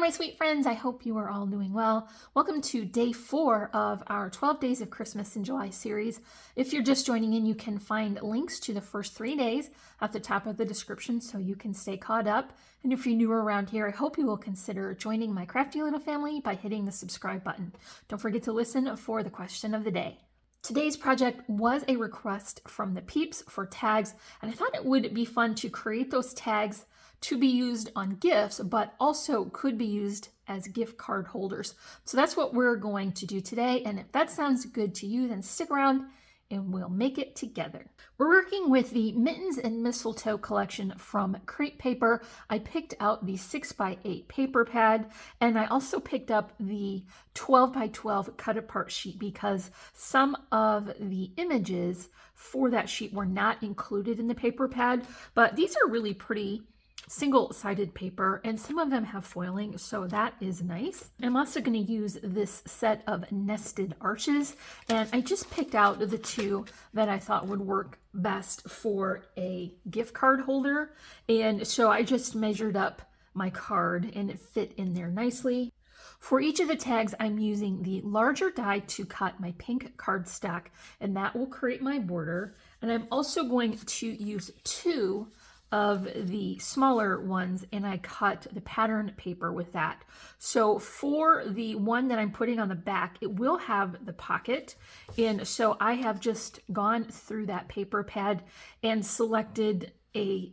my sweet friends. I hope you are all doing well. Welcome to day 4 of our 12 Days of Christmas in July series. If you're just joining in, you can find links to the first 3 days at the top of the description so you can stay caught up. And if you're newer around here, I hope you will consider joining my crafty little family by hitting the subscribe button. Don't forget to listen for the question of the day. Today's project was a request from the peeps for tags, and I thought it would be fun to create those tags to be used on gifts, but also could be used as gift card holders. So that's what we're going to do today. And if that sounds good to you, then stick around and we'll make it together. We're working with the Mittens and Mistletoe collection from Crepe Paper. I picked out the 6x8 paper pad, and I also picked up the 12x12 cut apart sheet because some of the images for that sheet were not included in the paper pad, but these are really pretty single-sided paper, and some of them have foiling, so that is nice. I'm also going to use this set of nested arches, and I just picked out the 2 that I thought would work best for a gift card holder, and so I just measured up my card and it fit in there nicely. For each of the tags, I'm using the larger die to cut my pink cardstock, and that will create my border. And I'm also going to use 2 of the smaller ones, and I cut the pattern paper with that. So for the one that I'm putting on the back, it will have the pocket, and so I have just gone through that paper pad and selected a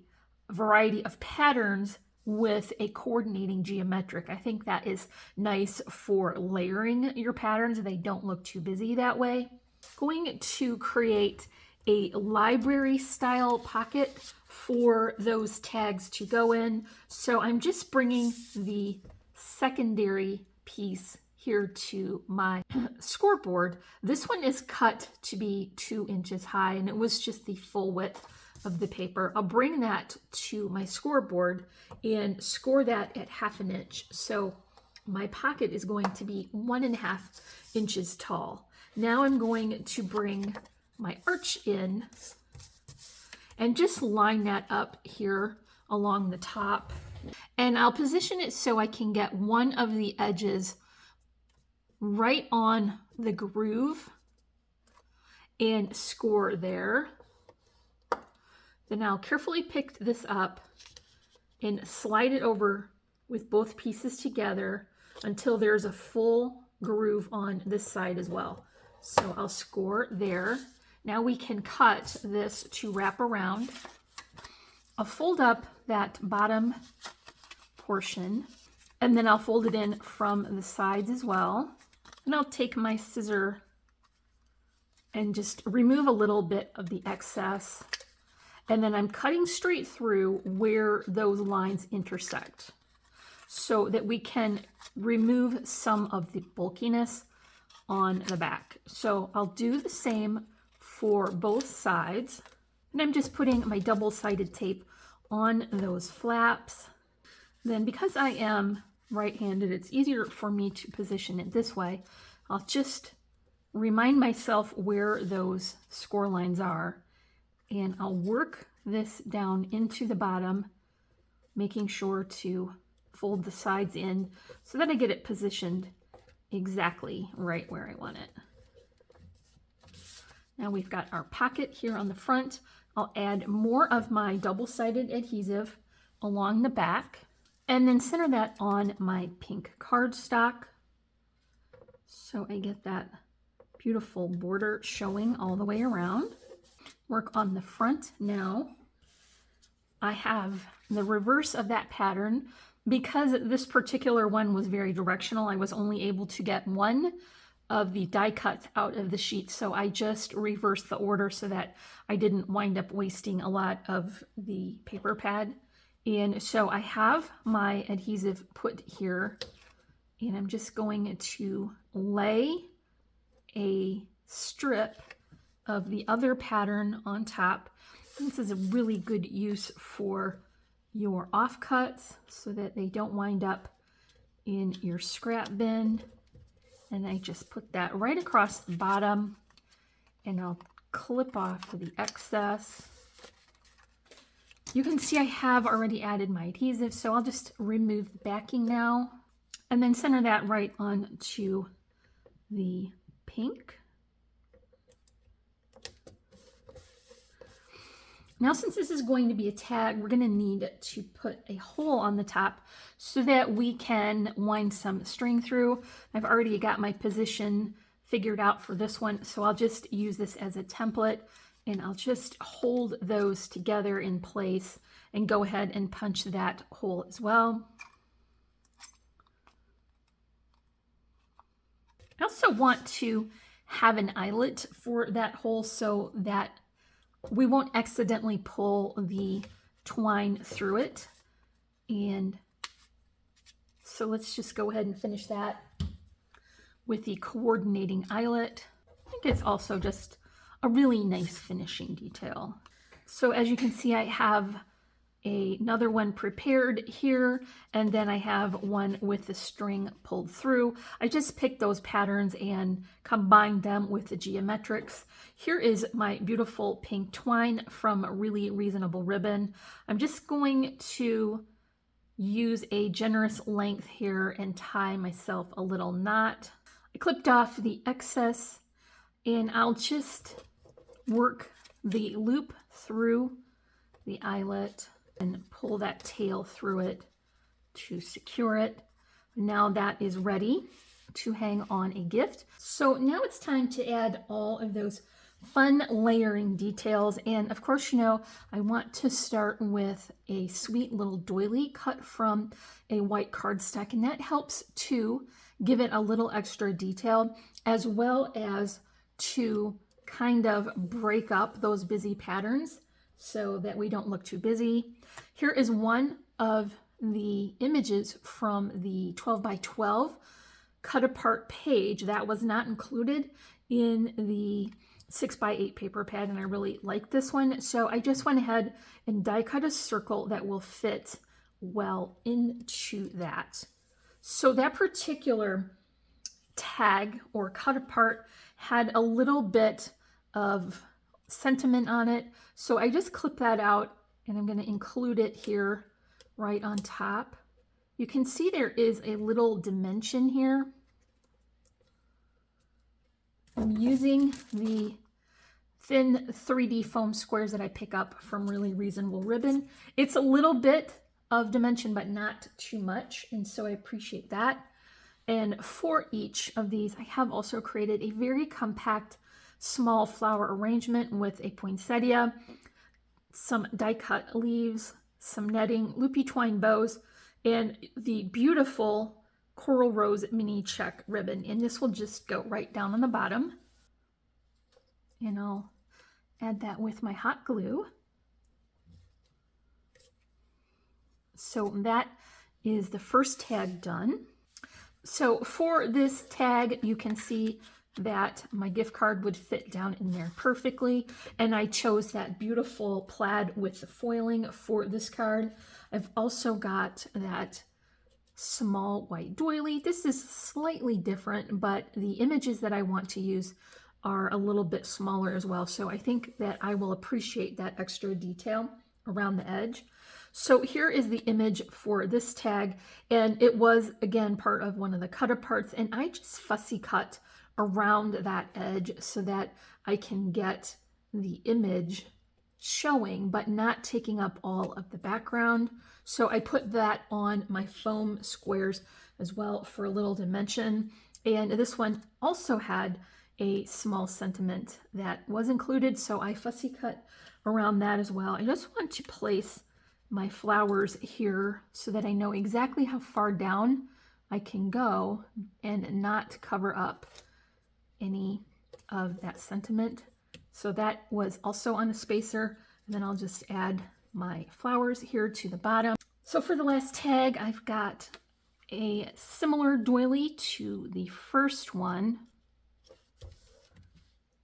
variety of patterns with a coordinating geometric. I think that is nice for layering your patterns. They don't look too busy that way. Going to create a library style pocket for those tags to go in. So I'm just bringing the secondary piece here to my scoreboard. This one is cut to be 2 inches high, and it was just the full width of the paper. I'll bring that to my scoreboard and score that at 1/2 inch. So my pocket is going to be 1.5 inches tall. Now I'm going to bring my arch in and just line that up here along the top. And I'll position it so I can get one of the edges right on the groove and score there. Then I'll carefully pick this up and slide it over with both pieces together until there's a full groove on this side as well. So I'll score there. Now we can cut this to wrap around. I'll fold up that bottom portion, and then I'll fold it in from the sides as well. And I'll take my scissor and just remove a little bit of the excess. And then I'm cutting straight through where those lines intersect so that we can remove some of the bulkiness on the back. So I'll do the same for both sides. And I'm just putting my double-sided tape on those flaps. Then because I am right-handed, it's easier for me to position it this way. I'll just remind myself where those score lines are, and I'll work this down into the bottom, making sure to fold the sides in so that I get it positioned exactly right where I want it. Now we've got our pocket here on the front. I'll add more of my double-sided adhesive along the back and then center that on my pink cardstock so I get that beautiful border showing all the way around. Work on the front now. I have the reverse of that pattern. Because this particular one was very directional, I was only able to get one of the die cuts out of the sheet, so I just reversed the order so that I didn't wind up wasting a lot of the paper pad. And so I have my adhesive put here, and I'm just going to lay a strip of the other pattern on top. This is a really good use for your offcuts so that they don't wind up in your scrap bin. And I just put that right across the bottom, and I'll clip off the excess. You can see I have already added my adhesive, so I'll just remove the backing now. And then center that right onto the pink. Now, since this is going to be a tag, we're going to need to put a hole on the top so that we can wind some string through. I've already got my position figured out for this one, so I'll just use this as a template, and I'll just hold those together in place and go ahead and punch that hole as well. I also want to have an eyelet for that hole so that we won't accidentally pull the twine through it. And so let's just go ahead and finish that with the coordinating eyelet. I think it's also just a really nice finishing detail. So as you can see, I have another one prepared here, and then I have one with the string pulled through. I just picked those patterns and combined them with the geometrics. Here is my beautiful pink twine from Really Reasonable Ribbon. I'm just going to use a generous length here and tie myself a little knot. I clipped off the excess, and I'll just work the loop through the eyelet and pull that tail through it to secure it. Now that is ready to hang on a gift. So now it's time to add all of those fun layering details. And of course, you know, I want to start with a sweet little doily cut from a white cardstock, and that helps to give it a little extra detail, as well as to kind of break up those busy patterns so that we don't look too busy. Here is one of the images from the 12 by 12 cut apart page that was not included in the 6 by 8 paper pad, and I really like this one. So I just went ahead and die cut a circle that will fit well into that. So that particular tag or cut apart had a little bit of sentiment on it. So I just clipped that out, and I'm going to include it here right on top. You can see there is a little dimension here. I'm using the thin 3D foam squares that I pick up from Really Reasonable Ribbon. It's a little bit of dimension, but not too much, and so I appreciate that. And for each of these, I have also created a very compact small flower arrangement with a poinsettia, some die cut leaves, some netting, loopy twine bows, and the beautiful coral rose mini check ribbon. And this will just go right down on the bottom. And I'll add that with my hot glue. So that is the first tag done. So for this tag, you can see that my gift card would fit down in there perfectly, and I chose that beautiful plaid with the foiling for this card. I've also got that small white doily. This is slightly different, but the images that I want to use are a little bit smaller as well, so I think that I will appreciate that extra detail around the edge. So here is the image for this tag, and it was again part of one of the cut aparts, and I just fussy cut around that edge so that I can get the image showing but not taking up all of the background. So I put that on my foam squares as well for a little dimension. And this one also had a small sentiment that was included, so I fussy cut around that as well. I just want to place my flowers here so that I know exactly how far down I can go and not cover up any of that sentiment. So that was also on a spacer, and then I'll just add my flowers here to the bottom. So for the last tag, I've got a similar doily to the first one,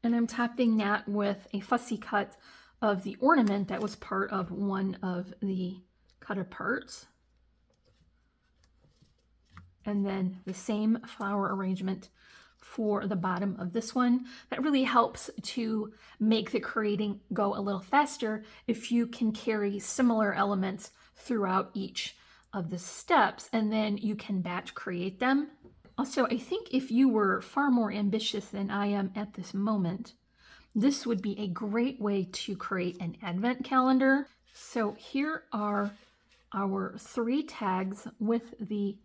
and I'm topping that with a fussy cut of the ornament that was part of one of the cut aparts. And then the same flower arrangement for the bottom of this one. That really helps to make the creating go a little faster if you can carry similar elements throughout each of the steps, and then you can batch create them. Also, I think if you were far more ambitious than I am at this moment, this would be a great way to create an advent calendar. So here are our 3 tags with the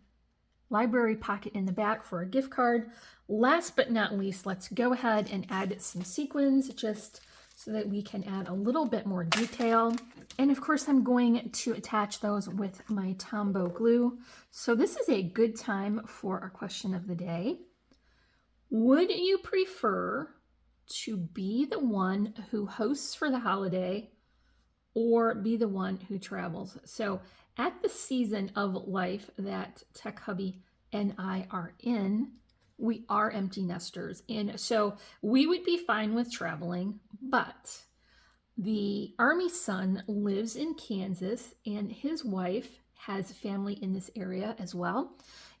library pocket in the back for a gift card. Last but not least, let's go ahead and add some sequins just so that we can add a little bit more detail. And of course, I'm going to attach those with my Tombow glue. So this is a good time for our question of the day. Would you prefer to be the one who hosts for the holiday or be the one who travels? So at the season of life that Tech Hubby and I are in, we are empty nesters. And so we would be fine with traveling, but the Army son lives in Kansas and his wife has family in this area as well.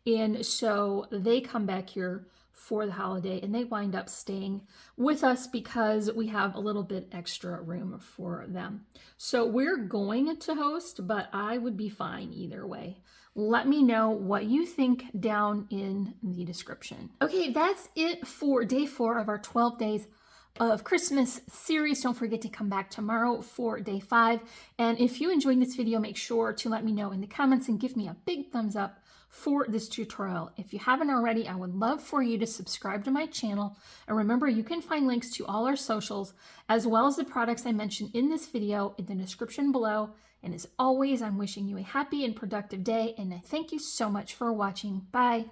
And so they come back here for the holiday and they wind up staying with us because we have a little bit extra room for them. So we're going to host, but I would be fine either way. Let me know what you think down in the description. Okay, that's it for day 4 of our 12 days of Christmas series. Don't forget to come back tomorrow for day 5. And if you enjoyed this video, make sure to let me know in the comments and give me a big thumbs up for this tutorial. If you haven't already, I would love for you to subscribe to my channel. And remember, you can find links to all our socials as well as the products I mentioned in this video in the description below. And as always, I'm wishing you a happy and productive day, and I thank you so much for watching. Bye.